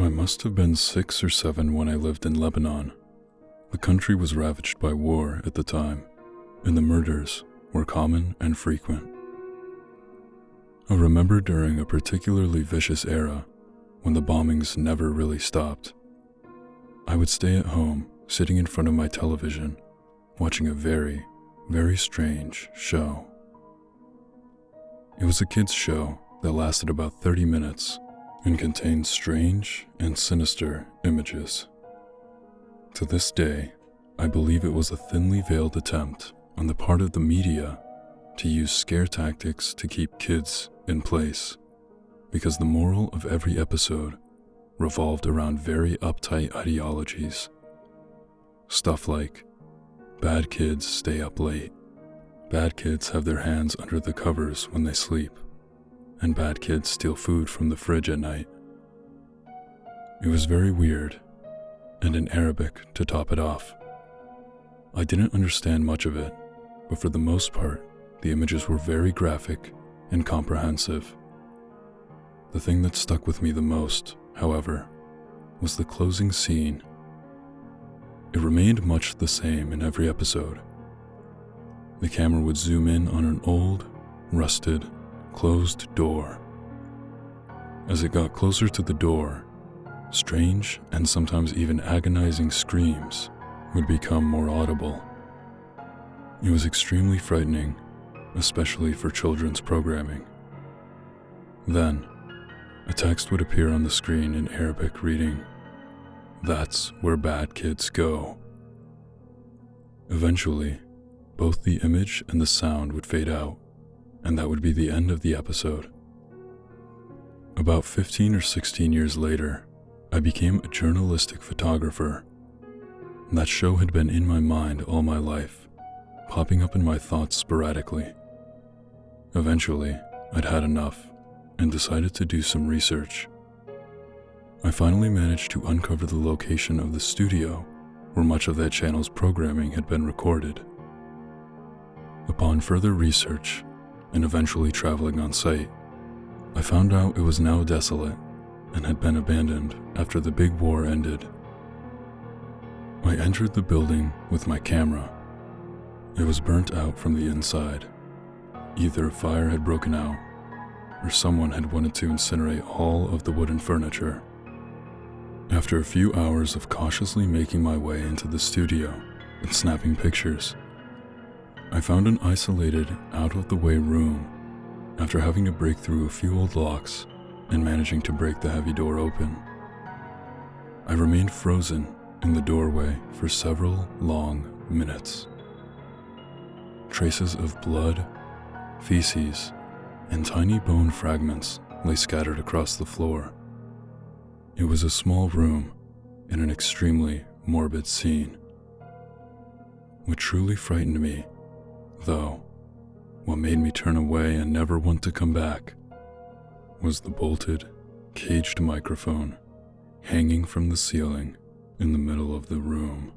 I must have been 6 or 7 when I lived in Lebanon. The country was ravaged by war at the time, and the murders were common and frequent. I remember during a particularly vicious era, when the bombings never really stopped, I would stay at home, sitting in front of my television, watching a very, very strange show. It was a kids' show that lasted about 30 minutes and contained strange and sinister images. To this day, I believe it was a thinly veiled attempt on the part of the media to use scare tactics to keep kids in place, because the moral of every episode revolved around very uptight ideologies. Stuff like, bad kids stay up late, bad kids have their hands under the covers when they sleep, and bad kids steal food from the fridge at night. It was very weird, and in Arabic to top it off. I didn't understand much of it, but for the most part, the images were very graphic and comprehensive. The thing that stuck with me the most, however, was the closing scene. It remained much the same in every episode. The camera would zoom in on an old, rusted, closed door. As it got closer to the door, strange and sometimes even agonizing screams would become more audible. It was extremely frightening, especially for children's programming. Then, a text would appear on the screen in Arabic reading, "That's where bad kids go." Eventually, both the image and the sound would fade out, and that would be the end of the episode. About 15 or 16 years later, I became a journalistic photographer. That show had been in my mind all my life, popping up in my thoughts sporadically. Eventually, I'd had enough and decided to do some research. I finally managed to uncover the location of the studio where much of that channel's programming had been recorded. Upon further research, and eventually traveling on site, I found out it was now desolate and had been abandoned after the big war ended. I entered the building with my camera. It was burnt out from the inside. Either a fire had broken out, or someone had wanted to incinerate all of the wooden furniture. After a few hours of cautiously making my way into the studio and snapping pictures, I found an isolated, out-of-the-way room after having to break through a few old locks and managing to break the heavy door open. I remained frozen in the doorway for several long minutes. Traces of blood, feces, and tiny bone fragments lay scattered across the floor. It was a small room in an extremely morbid scene. What truly frightened me, though, what made me turn away and never want to come back, was the bolted, caged microphone hanging from the ceiling in the middle of the room.